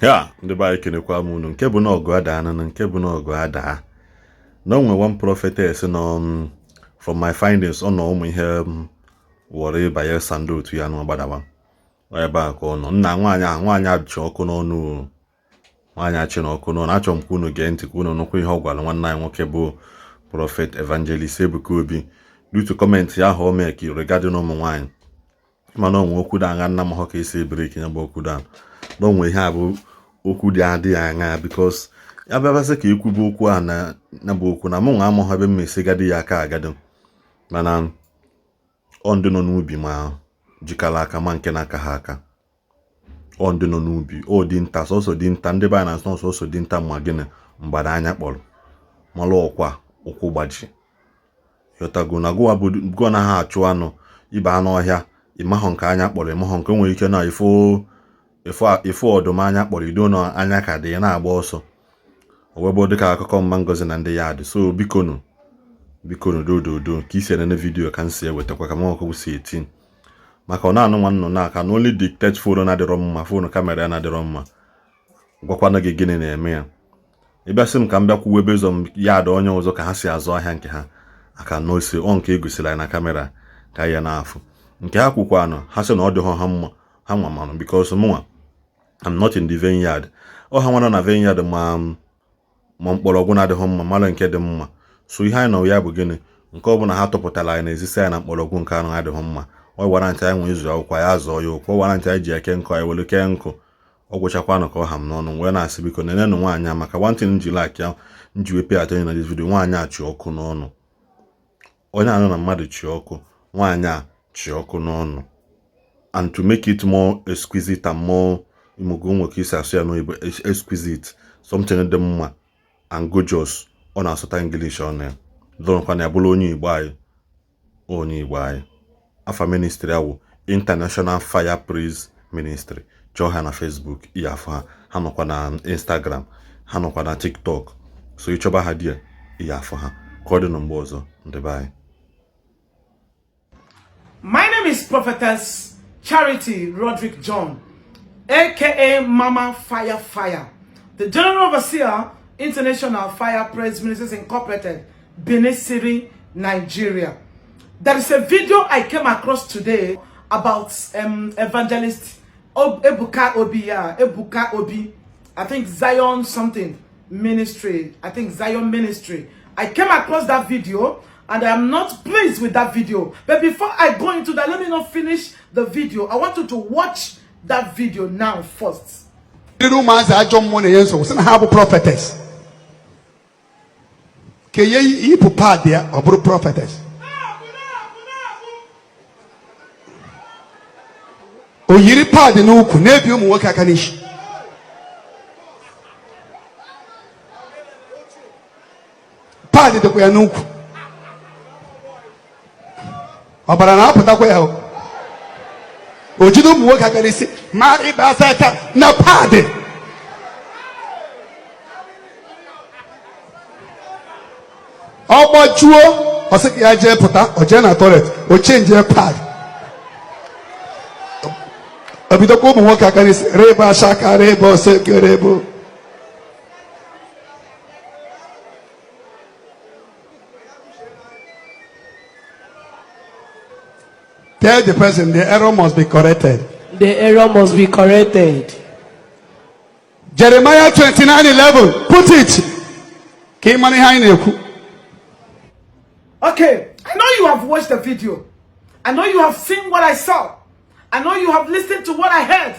Yeah, the bike in the Quamun, Kebuno Guadan and Kebuno Guada. No one prophetess no from my findings on no me worry by a sandu to Yano Badawa. Why back on Nawanya Chokono no Wanya Chinokono, Nachom Kuno Genti Kuno no Queen Hogwal 19 Kebo Prophet Evangelist Ebuka Obi due to comment ya homeki regarding no wine. Mano Wokudan and Namahoki say breaking about Kudan. Don't we have Oku di anga because ababase ka ekwubu okwu a na bụ okwu na mụ nwa amụ habe mmesegadi ya aka agado mana ndị nọ n'ubi ma jikala aka ma nke na-aka ha aka ndị nọ n'ubi o dinta sọsọ dinta ndị ba na sọsọ dinta ma gịnị mgbada anya kpọrọ malụ ọkwa ụkwụ gbaji yotago na gụwa bụ gụọ na ha achụ anụ ibe anụ ọhịa ịmahọ nke anya kpọrọ ịmahọ nke nwere ike na ifo ọdụm anya kpọrọ ido na anya ka dị na-agba ọsọ owebo dịka akụkọ mma ngozi na ndị ya dị so bikonu dododo ka isi ene vidiyo ka nsi ewetakwa ka mọkụ si eti maka ọ na-anụ nwannu na-aka na only dictate fonu na-adịrọ mma fonu kamera ya na-adịrọ mma gwakwana gị gịnị na-eme ya ịbịasị m ka m bịakwuwe bezọ m ya ada onye ọzọ ka ha si azụ ahịa nke ha aka na ose ọ nke egosila ya na kamera ka ya na-afụ nke ha kwukwanụ ha sị na ọ dịghọ ha nwa manụ because mụnwa I'm not in the vineyard ọ ha nwana na vineyard ma mkpọrọgwụ na-adịghị mma mara nke dị mma so ihe anyị nọ ya bụ gịnị nke ọ bụla ha tụpụtara anyị na-ezisi anyị na mkpọrọgwụ nke anụ adịghị mma ọ gwara ntị anyị nwe izu akwụkwọ ya zọọ ya okwu ọ gwara ntị anyị ji eke nkụ anyị were kee nkụ ọ gwụchakwanụ ka ọ ha m n'ọnụ wee na-asị biko nenenụ nwaanyị a maka one thing nji like ya nji wepụ atọ na this video nwaanyị a chi ọkụ n'ọnụ onye anụ na mmadụ chi ọkụ nwaanyị a chi ọkụ n'ọnụ and to make it more exquisite and more imugo nwoke isi asụ ya n'oyibo exquisite something dị mma and gorgeous ọ na-asụta English ọnụ ya dọrọkwa na ya bụrụ onye Igbo anyị afa ministry awụ International Fire Praise Ministry chọọ ha na Facebook ihe afọ ha nọkwa na Instagram ha nọkwa na TikTok so ịchọba ha die ihe afọ ha ka ọ dị na mgbe ọzọ ndị be anyị. My name is Prophetess Charity Roderick John, aka Mama Fire, the General Overseer, International Fire Praise Ministries Incorporated, Benin City, Nigeria. There is a video I came across today about Evangelist Ebuka Obi, I think Zion something ministry, Zion ministry. I came across that video and I am not pleased with that video. But before I go into that, let me not finish the video. I want you to watch that video now first. Prophetess. Keye ipupadia oburu prophetess. O yiri pad n'ukwu n'ebi ụmụ nwoke aka n'ishi. Pad dịkwa ya n'ukwu. Ọbara na-apụtakwa ya o. O jide ụmụ nwoke aka n'isi ma ịba asa aka na pad. Ọgbajuo ọsị ya jee pụta o jee na toilet o change pad. Obidokwa ụmụ nwoke aka n'isi reba ashaka reba oseke rebo. Tell the person the error must be corrected. The error must be corrected. Jeremiah 29:11. Put it. Okay, I know you have watched the video. I know you have seen what I saw. I know you have listened to what I heard.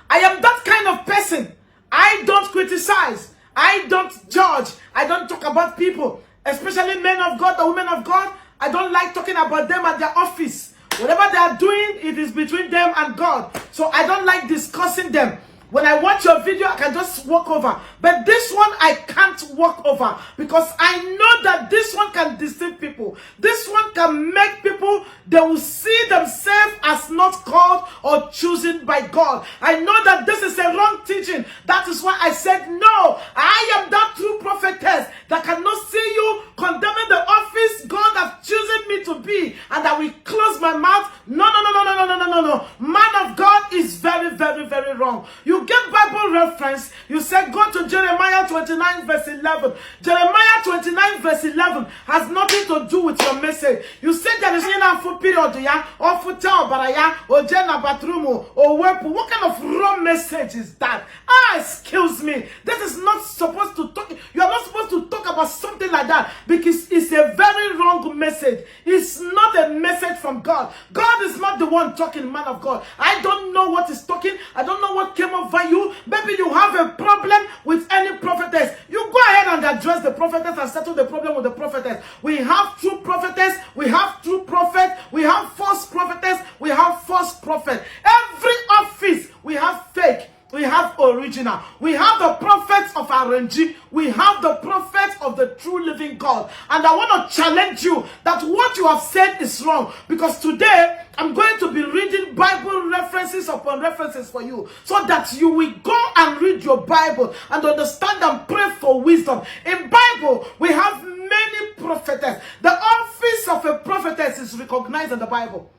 I am that kind of person. I don't criticize. I don't judge. I don't talk about people, especially men of God or women of God. I don't like talking about them at their office. Whatever they are doing, it is between them and God. So I don't like discussing them. When I watch your video, I can just walk over. But this one, I can't walk over. Because I know that this one can deceive people. This one can make people, they will see themselves as not called or chosen by God. I know that this is a wrong teaching. That is why I said, no, I am that true prophetess that cannot see you condemning the office God has chosen me to be. And I will close my mouth. No. Man of God is very, very, very wrong. You get Bible reference, you said go to Jeremiah 29 verse 11. Jeremiah 29 verse 11 has nothing to do with your message. You said there is enough for period, or for tell baraya, or jena batrumo, or wepu. What kind of wrong message is that? Excuse me. This is not supposed to talk. You are not supposed to talk about something like that because it's a very wrong message. It's not a message from God. God is not the one talking, man of God. I don't know what is talking. I don't know what came over you. Maybe you have a problem with any prophetess. You go ahead and address the prophetess and settle the problem with the prophetess. We have true prophetess. We have true prophet. We have false prophetess. We have false prophet. Every office we have fake. We have original. We have the prophets of RNG. We have the prophets of the true living God. And I want to challenge you that what you have said is wrong. Because today, I'm going to be reading Bible references upon references for you. So that you will go and read your Bible and understand and pray for wisdom. In Bible, we have many prophetess. The office of a prophetess is recognized in the Bible.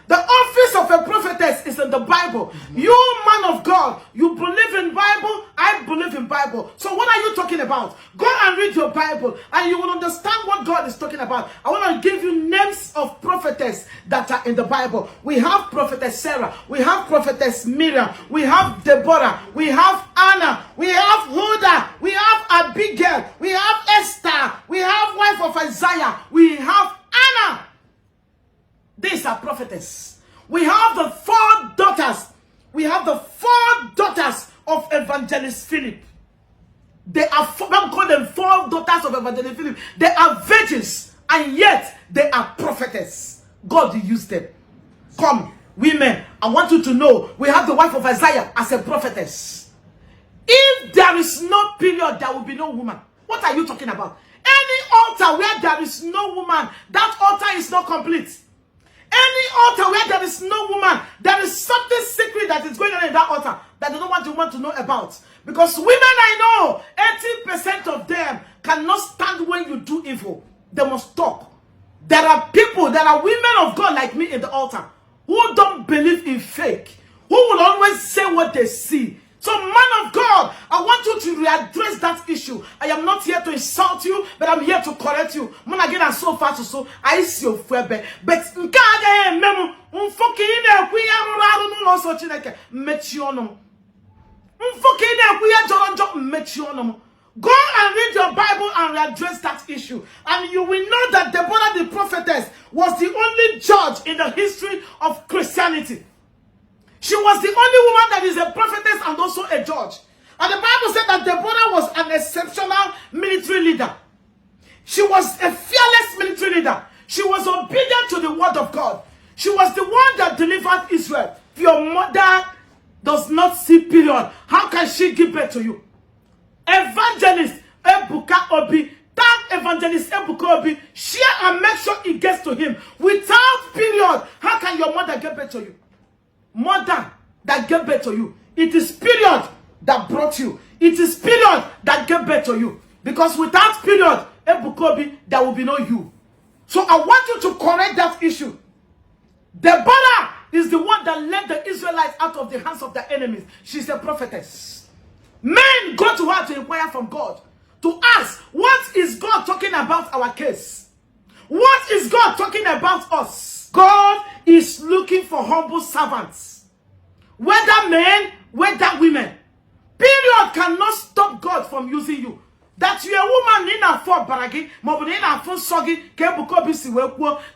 The office of a prophetess is in the Bible. You, man of God, you believe in Bible, I believe in Bible. So what are you talking about? Go and read your Bible and you will understand what God is talking about. I want to give you names of prophetess that are in the Bible. We have prophetess Sarah, we have prophetess Miriam, we have Deborah, we have Anna, we have Huda, we have Abigail, we have Esther, we have wife of Isaiah, we have Anna. These are prophetess. We have the 4 daughters. We have the 4 daughters of Evangelist Philip. They are, I'm calling them 4 daughters of Evangelist Philip. They are virgins, and yet they are prophetess. God used them. Come, women, I want you to know, we have the wife of Isaiah as a prophetess. If there is no period, there will be no woman. What are you talking about? Any altar where there is no woman, that altar is not complete. Any altar where there is no woman, there is something secret that is going on in that altar that they don't want you to know about. Because women, I know, 80% of them cannot stand when you do evil. They must talk. There are people, there are women of God like me in the altar who don't believe in fake, who will always say what they see. So, man of God, I want you to readdress that issue. I am not here to insult you, but I'm here to correct you. Man, again, I'm so fast, so I see your fear. But go and read your Bible and readdress that issue. And you will know that Deborah the prophetess was the only judge in the history of Christianity. She was the only woman that is a prophetess and also a judge. And the Bible said that Deborah was an exceptional military leader. She was a fearless military leader. She was obedient to the word of God. She was the one that delivered Israel. If your mother does not see period, how can she give birth to you? Evangelist Ebuka Obi, tag Evangelist Ebuka Obi, share and make sure it gets to him. Without period, how can your mother give birth to you? Mother that gave birth to you. It is period that brought you. It is period that gave birth to you. Because without period, Ebuka Obi, there will be no you. So I want you to correct that issue. Deborah is the one that led the Israelites out of the hands of their enemies. She's a prophetess. Men go to her to inquire from God, to ask, what is God talking about our case? What is God talking about us? God is looking for humble servants. Whether men, whether women. Period cannot stop God from using you. That you a woman in a for baragi, in a for sogi,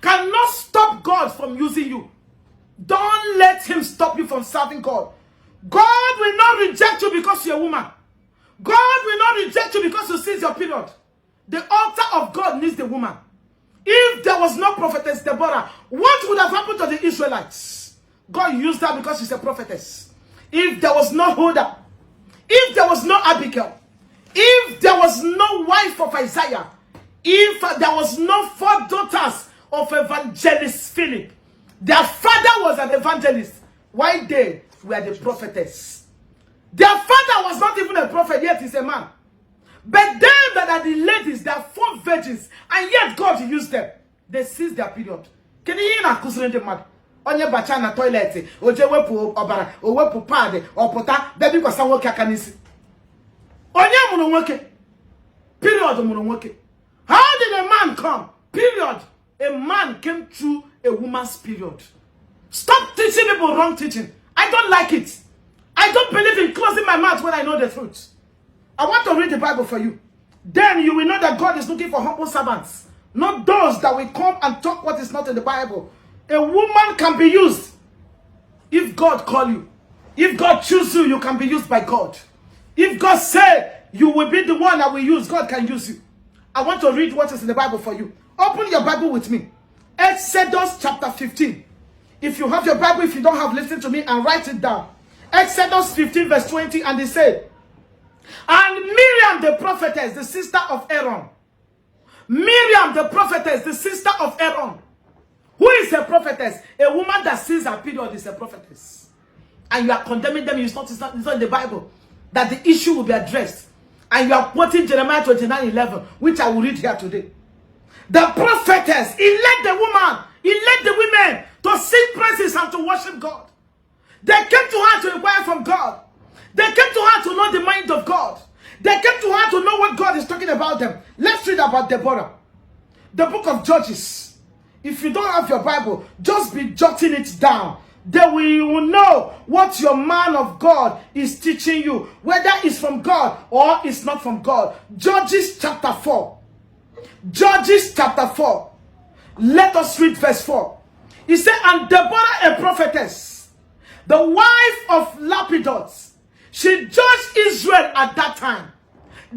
cannot stop God from using you. Don't let him stop you from serving God. God will not reject you because you're a woman. God will not reject you because you seize your period. The altar of God needs the woman. If there was no prophetess Deborah, what would have happened to the Israelites? God used her because she's a prophetess. If there was no Huda, if there was no Abigail, if there was no wife of Isaiah, if there was no 4 daughters of Evangelist Philip, their father was an evangelist. Why they were the prophetess? Their father was not even a prophet, yet he's a man. But them that are the ladies, they are 4 virgins, and yet God used them. They seized their period. Can you hear that? onye bacha na toilet oje wepu obara o wepu pad oputa baby kwasa nwoke aka n'isi onye mụrụ nwoke period mụrụ nwoke. How did a man come? Period. A man came through a woman's period. Stop teaching people wrong teaching. I don't like it. I don't believe in closing my mouth when I know the truth. I want to read the Bible for you. Then you will know that God is looking for humble servants, not those that will come and talk what is not in the Bible. A woman can be used if God call you. If God choose you, you can be used by God. If God say you will be the one that will use, God can use you. I want to read what is in the Bible for you. Open your Bible with me. Exodus chapter 15. If you have your Bible, if you don't have, listen to me and write it down. Exodus 15 verse 20, and they said, and Miriam the prophetess, the sister of Aaron. Miriam the prophetess, the sister of Aaron. Who is a prophetess? A woman that sees her period is a prophetess. And you are condemning them. It's not in the Bible that the issue will be addressed. And you are quoting Jeremiah 29:11, which I will read here today. The prophetess, he led the woman, he led the women to sing praises and to worship God. They came to her to inquire from God. They came to her to know the mind of God. They came to her to know what God is talking about them. Let's read about Deborah. The book of Judges. If you don't have your Bible, just be jotting it down. Then we will know what your man of God is teaching you, whether it's from God or it's not from God. Judges chapter 4. Judges chapter 4. Let us read verse 4. He said, and Deborah a prophetess, the wife of Lapidot, she judged Israel at that time.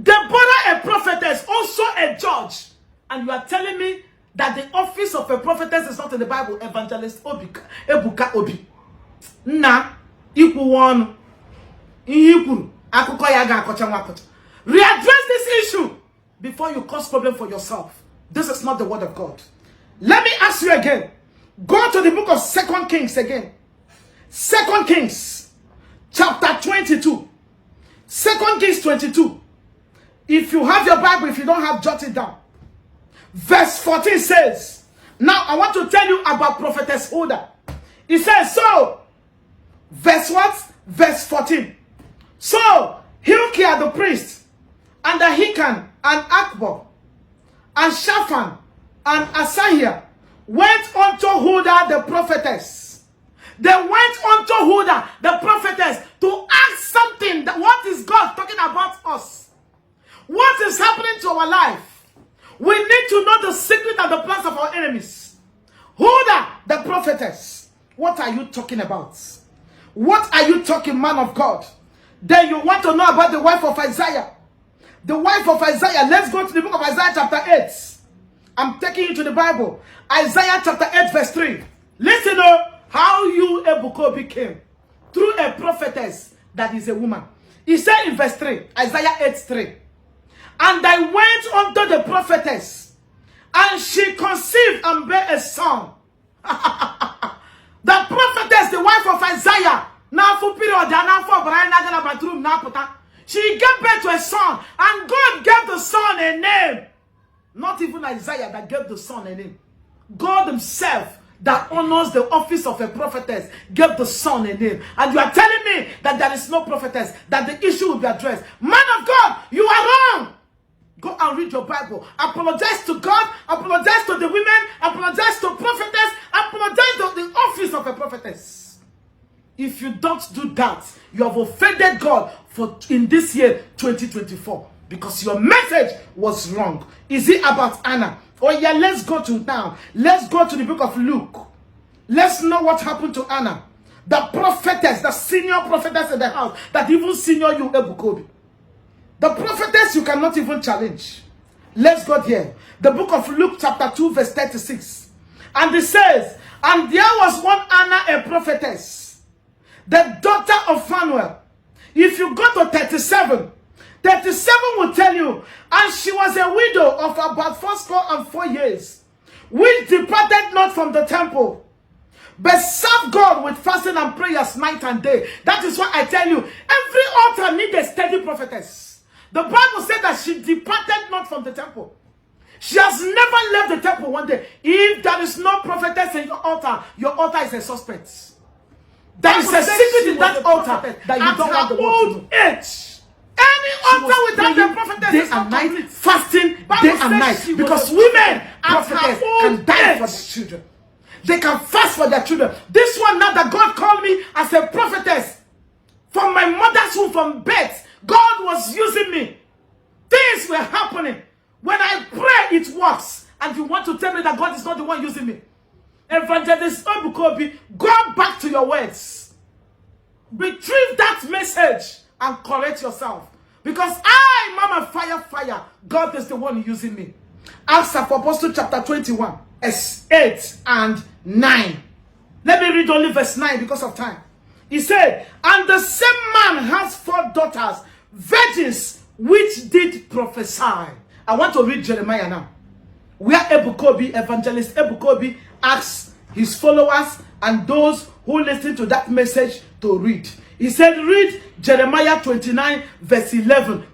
Deborah a prophetess, also a judge. And you are telling me that the office of a prophetess is not in the Bible. Evangelist Ebuka Obi. Na ikwu one ikwu akụkọ ya ga-akọcha nwakọcha. Readdress this issue before you cause problem for yourself. This is not the word of God. Let me ask you again. Go to the book of 2 Kings again. 2 Kings chapter 22. 2 Kings 22. If you have your Bible, if you don't have, jot it down. Verse 14 says, now I want to tell you about prophetess Huldah. It says, so, verse what? Verse 14. So, Hilkiah the priest, and Ahikam, and Akbor, and Shaphan, and Asahiah went unto Huldah the prophetess. They went unto Huldah the prophetess to ask something. That what is God talking about us? What is happening to our life? We need to know the secret and the plans of our enemies. Huldah the prophetess. What are you talking about? What are you talking, man of God? Then you want to know about the wife of Isaiah. The wife of Isaiah. Let's go to the book of Isaiah chapter 8. I'm taking you to the Bible. Isaiah chapter 8 verse 3. Listen to how you Ebuka Obi came. Through a prophetess that is a woman. He said in verse 3. Isaiah 8:3. And I went unto the prophetess, and she conceived and bare a son. The prophetess, the wife of Isaiah, she gave birth to a son, and God gave the son a name. Not even Isaiah that gave the son a name. God himself that honors the office of a prophetess gave the son a name. And you are telling me that there is no prophetess, that the issue will be addressed. Man of God, you are wrong. Go and read your Bible. Apologize to God. Apologize to the women. Apologize to prophetess. Apologize to the office of a prophetess. If you don't do that, you have offended God in this year 2024. Because your message was wrong. Is it about Anna? Oh yeah, let's go to now. Let's go to the book of Luke. Let's know what happened to Anna. The prophetess, the senior prophetess in the house. That even senior you, Ebuka Obi. The prophetess you cannot even challenge. Let's go there. The book of Luke chapter 2 verse 36. And it says, and there was one Anna a prophetess, the daughter of Phanuel. If you go to 37, 37 will tell you, and she was a widow of about 4 years, which departed not from the temple, but served God with fasting and prayers night and day. That is why I tell you, every altar needs a steady prophetess. The Bible said that she departed not from the temple. She has never left the temple one day. If there is no prophetess in your altar is a suspect. There is a secret in that altar that you don't want the world to know. Age. Any altar without the prophetess day and night, fasting day and night. Because women, prophetess, can die for their children. They can fast for their children. This one now that God called me as a prophetess, from my mother's womb, from birth, God was using me. Things were happening. When I pray, it works. And you want to tell me that God is not the one using me. Evangelist Ebuka Obi, go back to your words. Retrieve that message and correct yourself. Because Mama, fire, God is the one using me. Acts of Apostles chapter 21, verse 8 and 9. Let me read only verse 9 because of time. He said, and the same man has 4 daughters, virgins, which did prophesy. I want to read Jeremiah now. Where Ebuka Obi, Evangelist Ebuka Obi, asks his followers and those who listen to that message to read. He said, read Jeremiah 29, verse 11.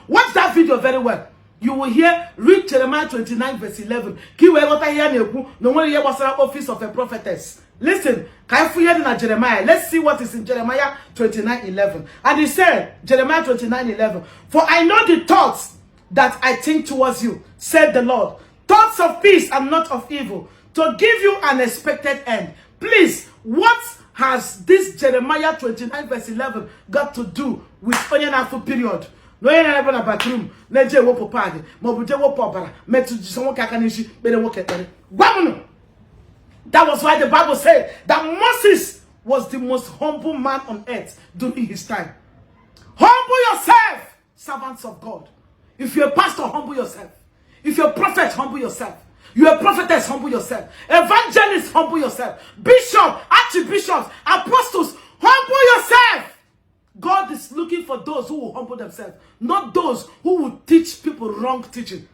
Watch that video very well. You will hear, read Jeremiah 29, verse 11. No one hear what's the office of a prophetess. Listen, Jeremiah. Let's see what is in Jeremiah 29, 11. And he said, Jeremiah 29, 11. For I know the thoughts that I think towards you, said the Lord. Thoughts of peace and not of evil, to give you an expected end. Please, what has this Jeremiah 29 verse 11 got to do with Onyenafu period? No, you're not in a bathroom. Let's go to party. Mobuje wo pobara. Metu jisomo kakanishi. Bere wo ketere. Gwamunu. That was why the Bible said that Moses was the most humble man on earth during his time. Humble yourself, servants of God. If you're a pastor, humble yourself. If you're a prophet, humble yourself. You're a prophetess, humble yourself. Evangelist, humble yourself. Bishop, archbishops, apostles, humble yourself. God is looking for those who will humble themselves, not those who will teach people wrong teaching.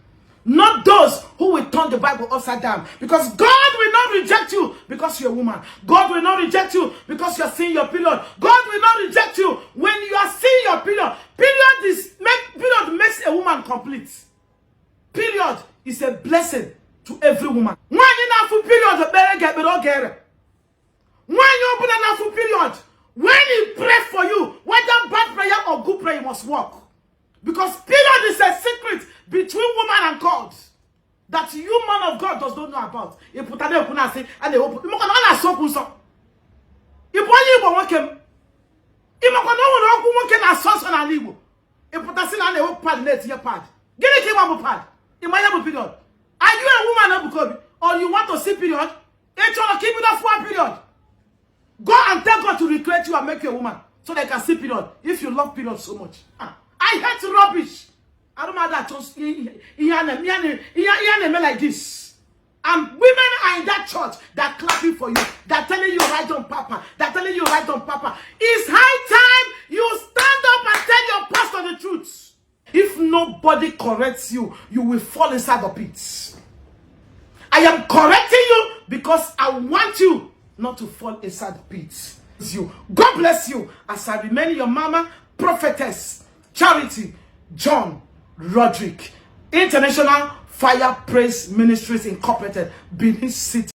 Not those who will turn the Bible upside down. Because God will not reject you because you're a woman. God will not reject you because you're seeing your period. God will not reject you when you are seeing your period. Period makes a woman complete. Period is a blessing to every woman. When you have a period, when you open an period, when he prays for you, whether bad prayer or good prayer, must work. Because period is a secret between woman and God that you, man of God, does not know about. You put an open and say, and they open. You can only so good so. You put you go work him. You can only work him as source on Igbo. You put a sin and they open pad net your pad. Get it him up pad. In my period. Are you a woman, Ebuka, or you want to see period? It's to keep it up for a period. Go and tell God to recreate you and make you a woman so they can see period. If you love period so much. I hate rubbish. I don't matter that just like this. And women are in that church that clapping for you, that telling you right on Papa, that telling you right on Papa. It's high time you stand up and tell your pastor the truth. If nobody corrects you, you will fall inside the pit. I am correcting you because I want you not to fall inside the pit. God bless you as I remain your mama, prophetess, Charity, John, Roderick, International Fire Praise Ministries Incorporated, Benin City.